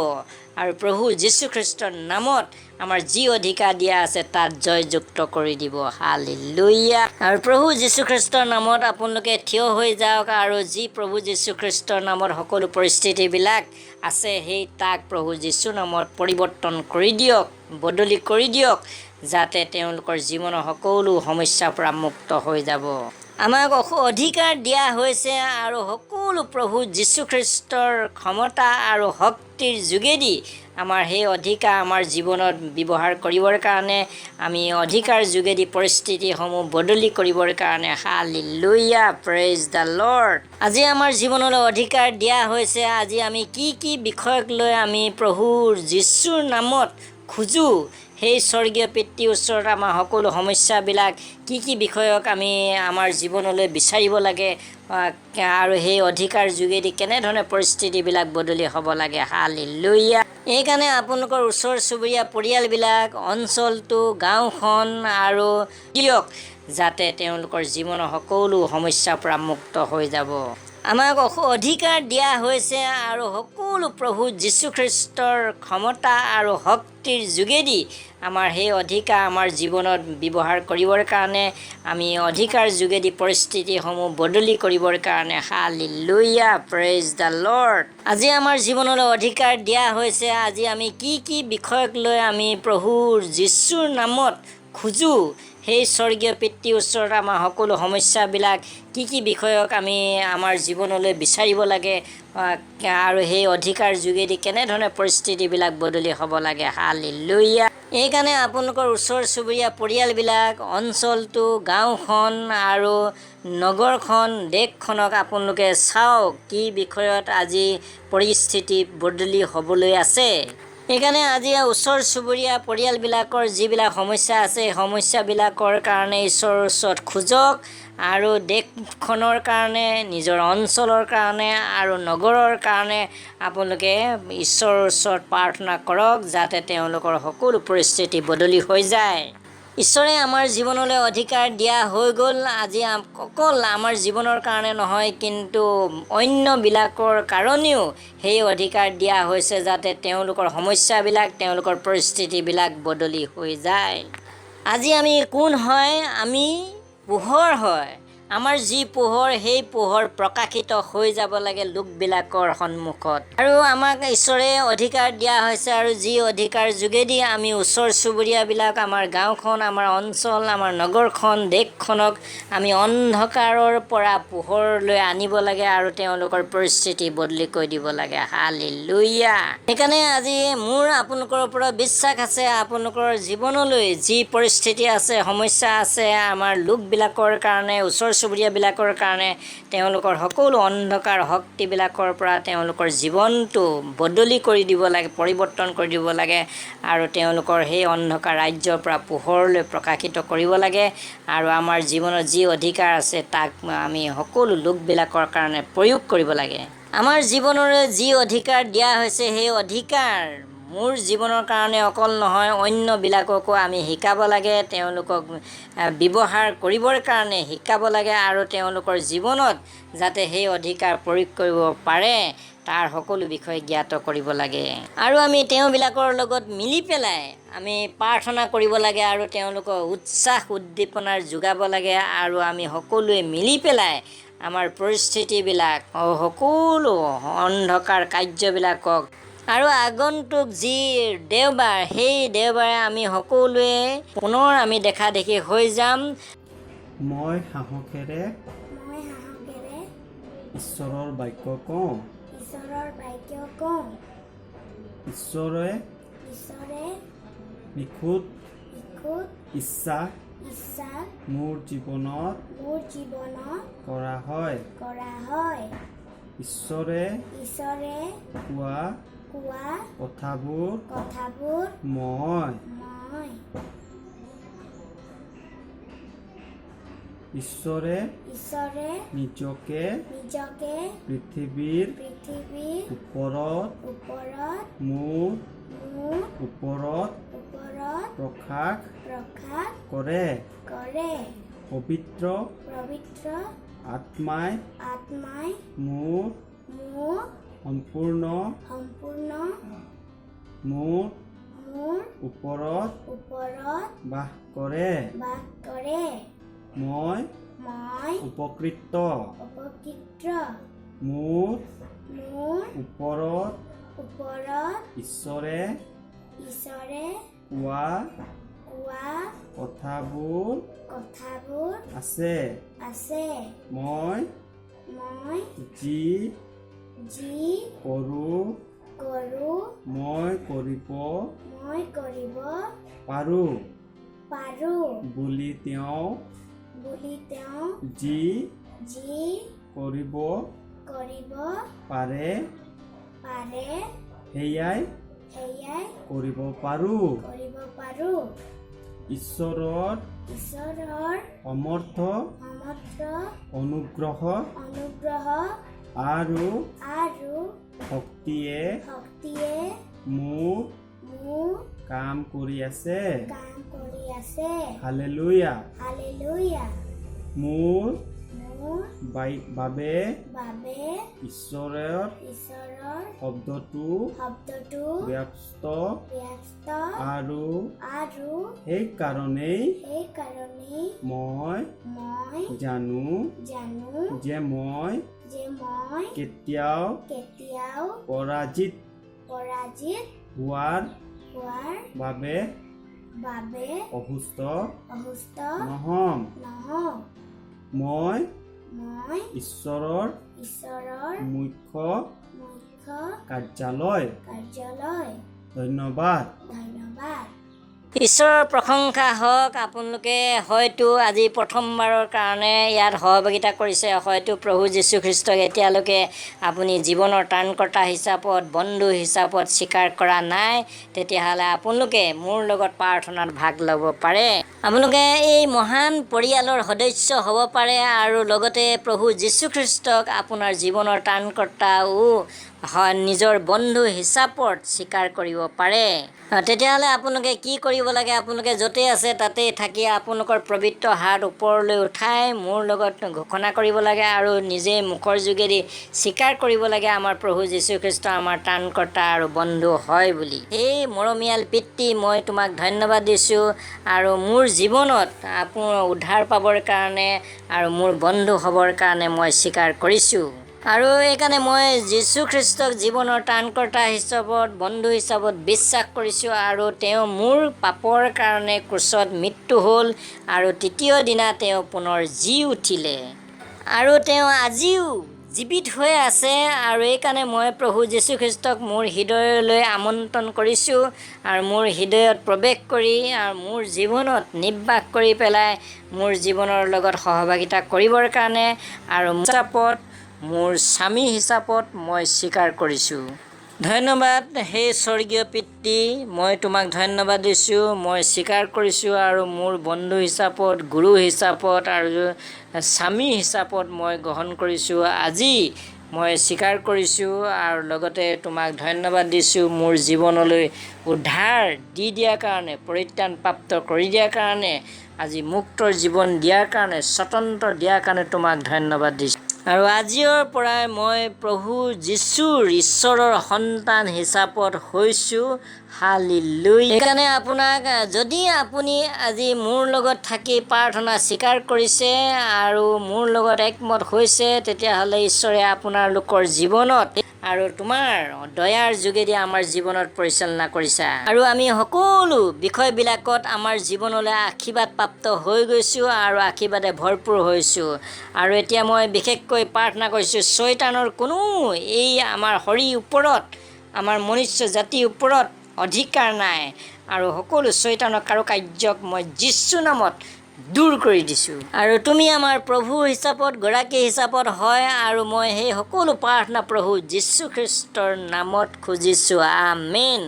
আৰু প্ৰভু যীশুখ্ৰীষ্টৰ নামত আমাৰ যি অধিকাৰ দিয়া আছে তাত জয়যুক্ত কৰি দিব। হালেলুয়া। আৰু প্ৰভু যীশুখ্ৰীষ্টৰ নামত আপোনালোকে থিয় হৈ যাওক আৰু যি প্ৰভু যীশুখ্ৰীষ্টৰ নামত সকলো পৰিস্থিতিবিলাক আছে সেই তাক প্ৰভু যীশুৰ নামত পৰিৱৰ্তন কৰি দিয়ক, বদলি কৰি দিয়ক, যাতে তেওঁলোকৰ জীৱনৰ সকলো সমস্যাৰ পৰা মুক্ত হৈ যাব। আমাক অধিকাৰ দিয়া হৈছে আৰু সকলো প্ৰভু যীশুখ্ৰীষ্টৰ ক্ষমতা আৰু শক্তিৰ যোগেদি আমাৰ সেই অধিকাৰ আমাৰ জীৱনত ব্যৱহাৰ কৰিবৰ কাৰণে আমি অধিকাৰ যোগেদি পৰিস্থিতিসমূহ বদলি কৰিবৰ কাৰণে হালেলুয়া, প্ৰেইজ দ্য লৰ্ড। আজি আমাৰ জীৱনলৈ অধিকাৰ দিয়া হৈছে। আজি আমি কি বিষয়ক লৈ আমি প্ৰভুৰ যীশুৰ নামত খোজোঁ, সেই স্বৰ্গীয় পিতৃৰ ওচৰত আমাৰ সকলো সমস্যাবিলাক কি বিষয়ক আমি আমাৰ জীৱনলৈ বিচাৰিব লাগে আৰু সেই অধিকাৰ যোগেদি কেনেধৰণে পৰিস্থিতিবিলাক বদলি হ'ব লাগে। হালেলুয়া। এইকাৰণে আপোনালোকৰ ওচৰ চুবুৰীয়া পৰিয়ালবিলাক, অঞ্চলটো, গাঁওখন আৰু দিয়ক, যাতে তেওঁলোকৰ জীৱনৰ সকলো সমস্যাৰ পৰা মুক্ত হৈ যাব। আমাক অধিকাৰ দিয়া হৈছে আৰু সকলো প্ৰভু যীশুখ্ৰীষ্টৰ ক্ষমতা আৰু শক্তিৰ যোগেদি আমাৰ সেই অধিকাৰ আমাৰ জীৱনত ব্যৱহাৰ কৰিবৰ কাৰণে আমি অধিকাৰ যোগেদি পৰিস্থিতিসমূহ বদলি কৰিবৰ কাৰণে হালেলুয়া, প্ৰেইজ দ্য লৰ্ড। আজি আমাৰ জীৱনলৈ অধিকাৰ দিয়া হৈছে। আজি আমি কি বিষয়ক লৈ আমি প্ৰভুৰ যীশুৰ নামত খোজোঁ, সেই স্বৰ্গীয় পিতৃৰ ওচৰত আমাৰ সকলো সমস্যাবিলাক কি বিষয়ক আমি আমাৰ জীৱনলৈ বিচাৰিব লাগে আৰু সেই অধিকাৰ যোগেদি কেনেধৰণে পৰিস্থিতিবিলাক বদলি হ'ব লাগে। হালেলুয়া। এইকাৰণে আপোনালোকৰ ওচৰ চুবুৰীয়া পৰিয়ালবিলাক, অঞ্চলটো, গাঁওখন আৰু নগৰখন, দেশখনক আপোনালোকে চাওক কি বিষয়ত আজি পৰিস্থিতি বদলি হ'বলৈ আছে। সেইকাৰণে আজি ওচৰ চুবুৰীয়া পৰিয়ালবিলাকৰ যিবিলাক সমস্যা আছে সেই সমস্যাবিলাকৰ কাৰণে ঈশ্বৰৰ ওচৰত খোজক আৰু দেশখনৰ কাৰণে, নিজৰ অঞ্চলৰ কাৰণে আৰু নগৰৰ কাৰণে আপোনালোকে ঈশ্বৰৰ ওচৰত প্ৰাৰ্থনা কৰক, যাতে তেওঁলোকৰ সকলো পৰিস্থিতি বদলি হৈ যায়। ঈশ্বৰে আমাৰ জীৱনলৈ অধিকাৰ দিয়া হৈ গ'ল। আজি অকল আমাৰ জীৱনৰ কাৰণে নহয়, কিন্তু অন্যবিলাকৰ কাৰণেও সেই অধিকাৰ দিয়া হৈছে, যাতে তেওঁলোকৰ সমস্যাবিলাক, তেওঁলোকৰ পৰিস্থিতিবিলাক বদলি হৈ যায়। আজি আমি কোন হয়? আমি পোহৰ হয়। আমাৰ যি পোহৰ, সেই পোহৰ প্ৰকাশিত হৈ যাব লাগে লোকবিলাকৰ সন্মুখত। আৰু আমাক ঈশ্বৰে অধিকাৰ দিয়া হৈছে আৰু যি অধিকাৰ যোগেদি আমি ওচৰ চুবুৰীয়াবিলাক, আমাৰ গাঁওখন, আমাৰ অঞ্চল, আমাৰ নগৰখন, দেশখনক আমি অন্ধকাৰৰ পৰা পোহৰলৈ আনিব লাগে আৰু তেওঁলোকৰ পৰিস্থিতি বদলি কৰি দিব লাগে। হালেলুয়া। সেইকাৰণে আজি মোৰ আপোনালোকৰ ওপৰত বিশ্বাস আছে, আপোনালোকৰ জীৱনলৈ যি পৰিস্থিতি আছে, সমস্যা আছে, আমাৰ লোকবিলাকৰ কাৰণে, ওচৰ চুবুৰীয়াবিলাকৰ কাৰণে, তেওঁলোকৰ সকলো অন্ধকাৰ শক্তিবিলাকৰ পৰা তেওঁলোকৰ জীৱনটো বদলি কৰি দিব লাগে, পৰিৱৰ্তন কৰি দিব লাগে আৰু তেওঁলোকৰ সেই অন্ধকাৰ ৰাজ্যৰ পৰা পোহৰলৈ প্ৰকাশিত কৰিব লাগে আৰু আমাৰ জীৱনত যি অধিকাৰ আছে তাক আমি সকলো লোকবিলাকৰ কাৰণে প্ৰয়োগ কৰিব লাগে। আমাৰ জীৱনলৈ যি অধিকাৰ দিয়া হৈছে সেই অধিকাৰ মোৰ জীৱনৰ কাৰণে অকল নহয়, অন্যবিলাককো আমি শিকাব লাগে, তেওঁলোকক ব্যৱহাৰ কৰিবৰ কাৰণে শিকাব লাগে আৰু তেওঁলোকৰ জীৱনত যাতে সেই অধিকাৰ প্ৰয়োগ কৰিব পাৰে তাৰ সকলো বিষয়ে জ্ঞাত কৰিব লাগে। আৰু আমি তেওঁবিলাকৰ লগত মিলি পেলাই আমি প্ৰাৰ্থনা কৰিব লাগে আৰু তেওঁলোকক উৎসাহ উদ্দীপনাৰ যোগাব লাগে আৰু আমি সকলোৱে মিলি পেলাই আমাৰ পৰিস্থিতিবিলাক সকলো অন্ধকাৰ কাৰ্যবিলাকক আৰু আগন্তুক যি দেওবাৰ সেই দেওবাৰে আমি সকলোৱে পুনৰ আমি দেখা দেখি হৈ যাম। মই সাহসেৰে ঈশ্বৰৰ বাক্য কওঁ। ঈশ্বৰে নিখুঁত ইচ্ছা মোৰ জীৱনত কৰা হয়। ঈশ্বৰে কোৱা কথাবোৰ মই ঈশ্বৰে নিজকে পৃথিৱীৰ ওপৰত মোৰ ওপৰত প্ৰকাশ কৰে। পবিত্ৰ আত্মাই মোৰ সম্পূৰ্ণ মোৰ ওপৰত বাস কৰে। মই উপকৃত। মোৰ ওপৰত ঈশ্বৰে কোৱা কথাবোৰ আছে। মই যি কৰোঁ মই কৰিব পাৰোঁ বুলি তেওঁ যি কৰিব পাৰে সেয়াই কৰিব পাৰোঁ। ঈশ্বৰৰ সমৰ্থ অনুগ্ৰহ আৰু শক্তিয়ে মোৰ কাম কৰি আছে। হালেলুয়া। মোৰ বাবে ঈশ্বৰৰ শব্দটো ব্যস্ত আৰু সেইকাৰণেই মই জানো যে মই কেতিয়াও পৰাজিত হোৱাৰ বাবে অসুস্থ নহম। মই ঈশ্বৰৰ মুখ্য কাৰ্যালয়। ধন্যবাদ। ঈশ্বৰৰ প্ৰশংসা হওক। আপোনালোকে হয়তো আজি প্ৰথমবাৰৰ কাৰণে ইয়াত সহযোগিতা কৰিছে, হয়তো প্ৰভু যীশুখ্ৰীষ্টক এতিয়ালৈকে আপুনি জীৱনৰ ত্ৰাণকৰ্তা হিচাপত বন্ধু হিচাপত স্বীকাৰ কৰা নাই, তেতিয়াহ'লে আপোনালোকে মোৰ লগত প্ৰাৰ্থনাত ভাগ ল'ব পাৰে। আপোনালোকে এই মহান পৰিয়ালৰ সদস্য হ'ব পাৰে আৰু লগতে প্ৰভু যীশুখ্ৰীষ্টক আপোনাৰ জীৱনৰ ত্ৰাণকৰ্তাও নিজৰ বন্ধু হিচাপত স্বীকাৰ কৰিব পাৰে। তেতিয়াহ'লে আপোনালোকে কি কৰিব লাগে? আপোনালোকে য'তে আছে তাতে থাকি আপোনালোকৰ পবিত্ৰ হাত ওপৰলৈ উঠাই মোৰ লগত ঘোষণা কৰিব লাগে আৰু নিজে মুখৰ যোগেদি স্বীকাৰ কৰিব লাগে আমাৰ প্ৰভু যীশুখ্ৰীষ্ট আমাৰ ত্ৰাণকৰ্তা আৰু বন্ধু হয় বুলি। এই মৰমীয়াল পিতৃ, মই তোমাক ধন্যবাদ দিছোঁ আৰু মোৰ জীৱনত আপোনাৰ উদ্ধাৰ পাবৰ কাৰণে আৰু মোৰ বন্ধু হ'বৰ কাৰণে মই স্বীকাৰ কৰিছোঁ। আৰু এইকাৰণে মই যীশুখ্ৰীষ্টক জীৱনৰ ত্ৰাণকৰ্তা হিচাপত বন্ধু হিচাপত বিশ্বাস কৰিছোঁ আৰু তেওঁ মোৰ পাপৰ কাৰণে ক্ৰুচত মৃত্যু হ'ল আৰু তৃতীয় দিনা তেওঁ পুনৰ জি উঠিলে আৰু তেওঁ আজিও জীৱিত হৈ আছে। আৰু এইকাৰণে মই প্ৰভু যীশুখ্ৰীষ্টক মোৰ হৃদয়লৈ আমন্ত্ৰণ কৰিছোঁ আৰু মোৰ হৃদয়ত প্ৰৱেশ কৰি আৰু মোৰ জীৱনত নিৰ্বাস কৰি পেলাই মোৰ জীৱনৰ লগত সহভাগিতা কৰিবৰ কাৰণে আৰু হিচাপত মোৰ স্বামী হিচাপত মই স্বীকাৰ কৰিছোঁ। ধন্যবাদ হে স্বৰ্গীয় পিতৃ, মই তোমাক ধন্যবাদ দিছোঁ। মই স্বীকাৰ কৰিছোঁ আৰু মোৰ বন্ধু হিচাপত, গুৰু হিচাপত আৰু স্বামী হিচাপত মই গ্ৰহণ কৰিছোঁ। আজি মই স্বীকাৰ কৰিছোঁ আৰু লগতে তোমাক ধন্যবাদ দিছোঁ মোৰ জীৱনলৈ উদ্ধাৰ দি দিয়াৰ কাৰণে, পৰিত্ৰাণ প্ৰাপ্ত কৰি দিয়াৰ কাৰণে, আজি মুক্তৰ জীৱন দিয়াৰ কাৰণে, স্বতন্ত্ৰ দিয়াৰ কাৰণে তোমাক ধন্যবাদ দিছোঁ। আৰু আজিৰ পৰাই মই প্ৰভু যীশুৰ ঈশ্বৰৰ সন্তান হিচাপত হৈছোঁ। হালেলুয়া। সেইকাৰণে আপোনাক যদি আপুনি আজি মোৰ লগত থাকি প্ৰাৰ্থনা স্বীকাৰ কৰিছে আৰু মোৰ লগত একমত হৈছে, তেতিয়াহ'লে ঈশ্বৰে আপোনালোকৰ জীৱনত আৰু তোমাৰ দয়াৰ যোগেদি আমাৰ জীৱনত পৰিচালনা কৰিছা। আৰু আমি সকলো বিষয়বিলাকত আমাৰ জীৱনলৈ আশীৰ্বাদ প্ৰাপ্ত হৈ গৈছোঁ আৰু আশীৰ্বাদে ভৰপূৰ হৈছোঁ। আৰু এতিয়া মই বিশেষকৈ প্ৰাৰ্থনা কৰিছোঁ, শয়তানৰ কোনো এই আমাৰ শৰীৰ ওপৰত, আমাৰ মনুষ্য জাতিৰ ওপৰত অধিকাৰ নাই। আৰু সকলো শয়তানৰ কাৰুকাৰ্যক মই যীশু নামত দূৰ কৰি দিছোঁ। আৰু তুমি আমাৰ প্ৰভু হিচাপত, গৰাকী হিচাপত হয়। আৰু মই সেই সকলো প্ৰাৰ্থনা প্ৰভু যীশু খ্ৰীষ্টৰ নামত খুজিছোঁ। আমেন।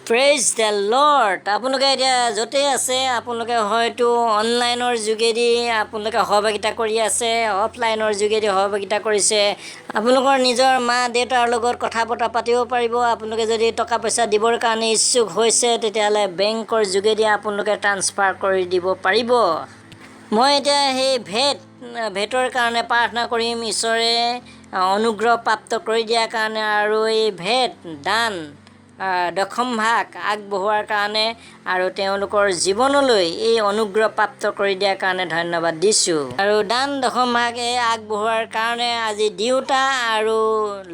Praise the Lord. আপোনালোকে এতিয়া য'তেই আছে, আপোনালোকে হয়তো অনলাইনৰ যোগেদি আপোনালোকে সহভাগিতা কৰি আছে, অফলাইনৰ যোগেদি সহভাগিতা কৰিছে। আপোনালোকৰ নিজৰ মা দেউতাৰ লগত কথা বতৰা পাতিব পাৰিব। আপোনালোকে যদি টকা পইচা দিবৰ কাৰণে ইচ্ছুক হৈছে, তেতিয়াহ'লে বেংকৰ যোগেদি আপোনালোকে ট্ৰান্সফাৰ কৰি দিব পাৰিব। মই এতিয়া সেই ভেটৰ কাৰণে প্ৰাৰ্থনা কৰিম, ঈশ্বৰে অনুগ্ৰহ প্ৰাপ্ত কৰি দিয়াৰ কাৰণে আৰু এই দান দশম ভাগ আগবঢ়োৱাৰ কাৰণে আৰু তেওঁলোকৰ জীৱনলৈ এই অনুগ্ৰহ প্ৰাপ্ত কৰি দিয়াৰ কাৰণে ধন্যবাদ দিছোঁ। আৰু দান দশম ভাগ আগবঢ়োৱাৰ কাৰণে আজি দিওঁতা আৰু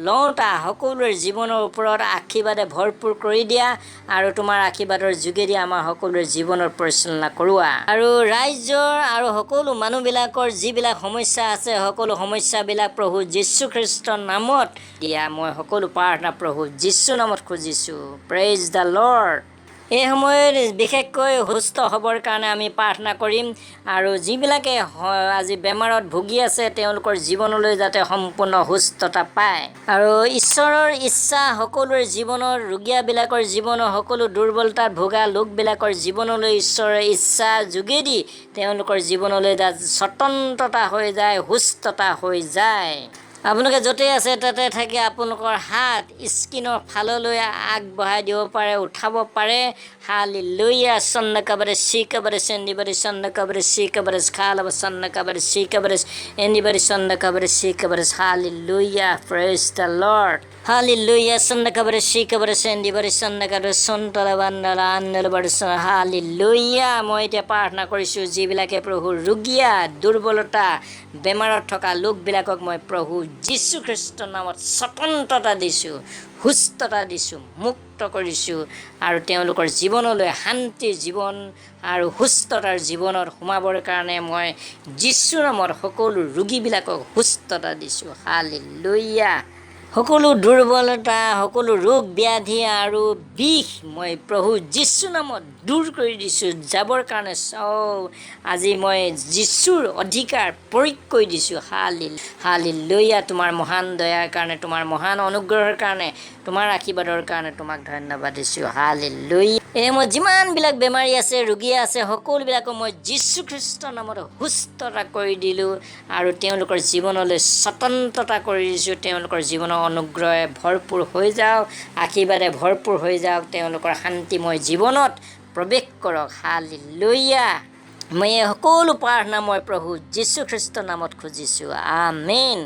লওঁতা সকলোৰে জীৱনৰ ওপৰত আশীৰ্বাদে ভৰপূৰ কৰি দিয়া আৰু তোমাৰ আশীৰ্বাদৰ যোগেদি আমাৰ সকলোৰে জীৱনৰ পৰিচালনা কৰোৱা। আৰু ৰাইজৰ আৰু সকলো মানুহবিলাকৰ যিবিলাক সমস্যা আছে, সকলো সমস্যাবিলাক প্ৰভু যীশু খ্ৰীষ্টৰ নামত দিয়া মই সকলো প্ৰাৰ্থনা প্ৰভু যীশু নামত খুজিছোঁ। Praise the lord. এই সময়ত বিশেষকৈ সুস্থ হ'বৰ কাৰণে আমি প্ৰাৰ্থনা কৰিম। আৰু যিবিলাকে আজি বেমাৰত ভুগি আছে, তেওঁলোকৰ জীৱনলৈ যাতে সম্পূৰ্ণ সুস্থতা পায়। আৰু ঈশ্বৰৰ ইচ্ছা সকলোৰে জীৱনৰ, ৰোগীয়াবিলাকৰ জীৱনৰ, সকলো দুৰ্বলতাত ভোগা লোকবিলাকৰ জীৱনলৈ ঈশ্বৰৰ ইচ্ছা যোগেদি তেওঁলোকৰ জীৱনলৈ স্বতন্ত্ৰতা হৈ যায়, সুস্থতা হৈ যায়। আপোনালোকে য'তেই আছে তাতে থাকি আপোনালোকৰ হাত স্ক্ৰীনৰ ফাললৈ আগবঢ়াই দিব পাৰে, উঠাব পাৰে। হালেলুয়া। চন্নকাবাৰে চিকাবাৰে চেন্দিবাৰে চন্নকাবাৰে চিকাবাৰে খালাব চন্নকাবাৰে চিকাবাৰে এন্দিবাৰে চন্নকাবাৰে চিকাবাৰে। Hallelujah. Praise the Lord. Hallelujah. চন্নকাবাৰে চিকাবাৰে চেন্দিবাৰে চন্নকাবাৰে চন্তলা বান্দালা আন্নলবাৰে। হালেলুয়া। মই এতিয়া প্ৰাৰ্থনা কৰিছোঁ, যিবিলাকে প্ৰভু ৰোগীয়া, দুৰ্বলতা, বেমাৰত থকা লোকবিলাকক মই প্ৰভু যীশু খ্ৰীষ্টৰ নামত স্বতন্ত্ৰতা দিছোঁ, সুস্থতা দিছোঁ, মুক্ত কৰিছোঁ। আৰু তেওঁলোকৰ জীৱনলৈ শান্তিৰ জীৱন আৰু সুস্থতাৰ জীৱনত সোমাবৰ কাৰণে মই যীশু নামত সকলো ৰোগীবিলাকক সুস্থতা দিছোঁ। হালেলুয়া। সকলো দুৰ্বলতা, সকলো ৰোগ ব্যাধি আৰু বিষ মই প্ৰভু যীশু নামত দূৰ কৰি দিছোঁ যাবৰ কাৰণে। আজি মই যীশুৰ অধিকাৰ প্ৰয়োগ কৰি দিছোঁ। হালেলুয়া। তোমাৰ মহান দয়াৰ কাৰণে, তোমাৰ মহান অনুগ্ৰহৰ কাৰণে, তোমাৰ আশীৰ্বাদৰ কাৰণে তোমাক ধন্যবাদ দিছোঁ। হালেলুয়া। মই যিমানবিলাক বেমাৰী আছে, ৰোগী আছে, সকলোবিলাকক মই যীশু খ্ৰীষ্টৰ নামত সুস্থতা কৰি দিলোঁ আৰু তেওঁলোকৰ জীৱনলৈ স্বতন্ত্ৰতা কৰি দিছোঁ। তেওঁলোকৰ জীৱনৰ অনুগ্ৰহে ভৰপূৰ হৈ যাওক, আশীৰ্বাদে ভৰপূৰ হৈ যাওক, তেওঁলোকৰ শান্তিময় জীৱনত প্ৰৱেশ কৰক। হালেলুয়া। মই এই সকলো প্ৰাৰ্থনা মই প্ৰভু যীশু খ্ৰীষ্টৰ নামত খুজিছোঁ। আমেন।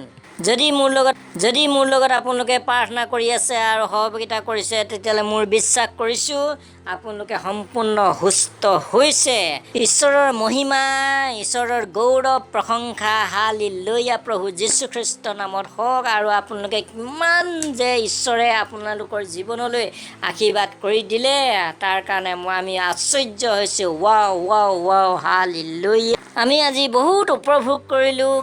যদি মোৰ লগত আপোনালোকে প্ৰাৰ্থনা কৰি আছে আৰু সহযোগিতা কৰিছে, তেতিয়াহ'লে মোৰ বিশ্বাস কৰিছোঁ আপোনালোকে সম্পূৰ্ণ সুস্থ হৈছে। ঈশ্বৰৰ মহিমা, ঈশ্বৰৰ গৌৰৱ, প্ৰশংসা হালেলুয়া প্ৰভু যীশু খ্ৰীষ্টৰ নামত হওক। আৰু আপোনালোকে কিমান যে ঈশ্বৰে আপোনালোকৰ জীৱনলৈ আশীৰ্বাদ কৰি দিলে, তাৰ কাৰণে আমি আশ্চৰ্য হৈছোঁ। Wow wow wow. হালেলুয়া। আমি আজি বহুত উপভোগ কৰিলোঁ,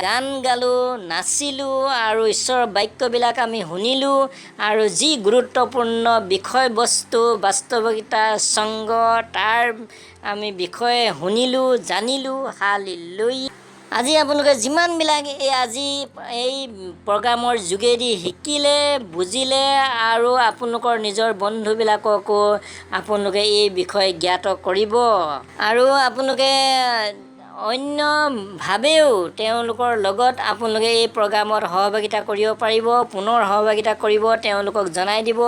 গান গালোঁ, নাচিলোঁ আৰু ঈশ্বৰৰ বাক্যবিলাক আমি শুনিলোঁ। আৰু যি গুৰুত্বপূৰ্ণ বিষয়বস্তু, বাস্তৱিকতা, সংগ, তাৰ আমি বিষয়ে শুনিলোঁ, জানিলোঁ। হালেলুয়া। আজি আপোনালোকে যিমানবিলাক আজি এই প্ৰগ্ৰামৰ যোগেদি শিকিলে, বুজিলে আৰু আপোনালোকৰ নিজৰ বন্ধুবিলাককো আপোনালোকে এই বিষয়ে জ্ঞাত কৰিব। আৰু আপোনালোকে অন্যভাৱেও তেওঁলোকৰ লগত আপোনালোকে এই প্ৰগ্ৰামত সহভাগিতা কৰিব পাৰিব, পুনৰ সহভাগিতা কৰিব, তেওঁলোকক জনাই দিব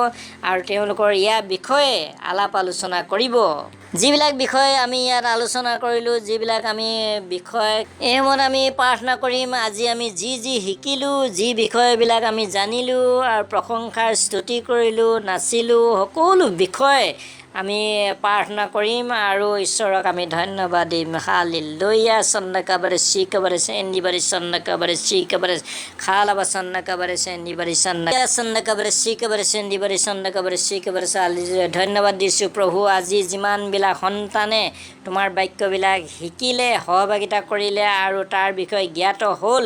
আৰু তেওঁলোকৰ ইয়াৰ বিষয়ে আলাপ আলোচনা কৰিব। যিবিলাক বিষয় আমি ইয়াত আলোচনা কৰিলোঁ, যিবিলাক আমি বিষয় এই সময়ত আমি প্ৰাৰ্থনা কৰিম। আজি আমি যি শিকিলোঁ, যি বিষয়বিলাক আমি জানিলোঁ আৰু প্ৰশংসাৰ স্তুতি কৰিলোঁ, নাচিলোঁ, সকলো বিষয় আমি প্ৰাৰ্থনা কৰিম আৰু ঈশ্বৰক আমি ধন্যবাদ দিম। হালেলুয়া। সন্নকাবাৰে চিকাবাৰে চেন্দিবাৰে সন্নকাবাৰে চিকাবাৰে খালাবা সন্নকাবাৰে চেন্দিবাৰে সন্নকাবাৰে চিকাবাৰে চেন্দিবাৰে সন্নকাবাৰে চিকাবাৰে হালেলুয়া। ধন্যবাদ দিছোঁ প্ৰভু, আজি যিমানবিলাক সন্তানে তোমাৰ বাক্যবিলাক শিকিলে, সহভাগিতা কৰিলে আৰু তাৰ বিষয়ে জ্ঞাত হ'ল,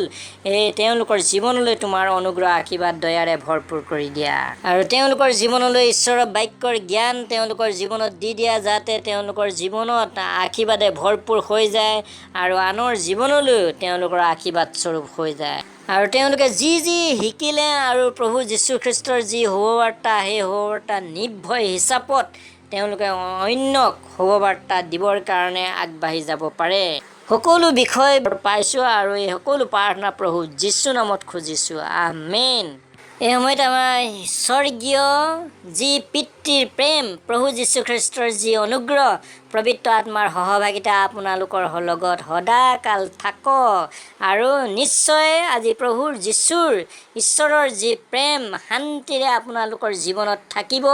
তেওঁলোকৰ জীৱনলৈ তোমাৰ অনুগ্ৰহ আশীৰ্বাদ দয়াৰে ভৰপূৰ কৰি দিয়া আৰু তেওঁলোকৰ জীৱনলৈ ঈশ্বৰৰ বাক্যৰ জ্ঞান তেওঁলোকৰ জীৱনত দি দিয়া, যাতে তেওঁলোকৰ জীৱনত আশীৰ্বাদে ভৰপূৰ হৈ যায় আৰু আনৰ জীৱনলৈও তেওঁলোকৰ আশীৰ্বাদ স্বৰূপ হৈ যায়। আৰু তেওঁলোকে যি শিকিলে আৰু প্ৰভু যীশুখ্ৰীষ্টৰ যি শুভবাৰ্তা, সেই শুভবাৰ্তা নিৰ্ভয় হিচাপত তেওঁলোকে অন্যক শুভবাৰ্তা দিবৰ কাৰণে আগবাঢ়ি যাব পাৰে। সকলো বিষয় পাইছোঁ আৰু এই সকলো প্ৰাৰ্থনা প্ৰভু যীশু নামত খুজিছোঁ, আমেন। এই সময়ত আমাৰ স্বৰ্গীয় যি পিতৃৰ প্ৰেম, প্ৰভু যীশুখ্ৰীষ্টৰ যি অনুগ্ৰহ, পবিত্ৰ আত্মাৰ সহভাগিতা আপোনালোকৰ লগত সদাকাল থাকক আৰু নিশ্চয় আজি প্ৰভুৰ যীশুৰ ঈশ্বৰৰ যি প্ৰেম শান্তিৰে আপোনালোকৰ জীৱনত থাকিব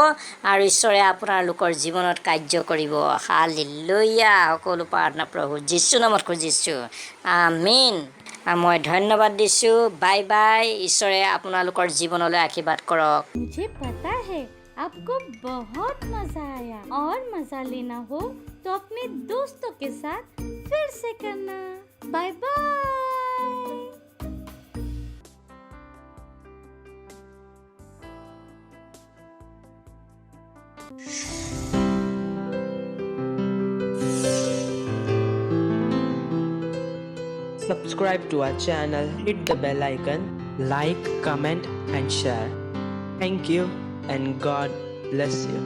আৰু ঈশ্বৰে আপোনালোকৰ জীৱনত কাৰ্য কৰিব। হালেলুয়া। সকলো প্ৰাৰ্থনা প্ৰভু যীশু নামত খুজিছোঁ, আমেন। মই ধন্যবাদ দিছোঁ। Bye bye. ঈশ্বৰে আপোনালোকৰ জীৱনলৈ আশীৰ্বাদ কৰক। मुझे पता है आपको बहुत मजा आया और मजा लेना हो तो अपने दोस्तों के साथ फिर से करना। Bye bye. Subscribe to our channel, hit the bell icon, like, comment and share. Thank you and God bless you.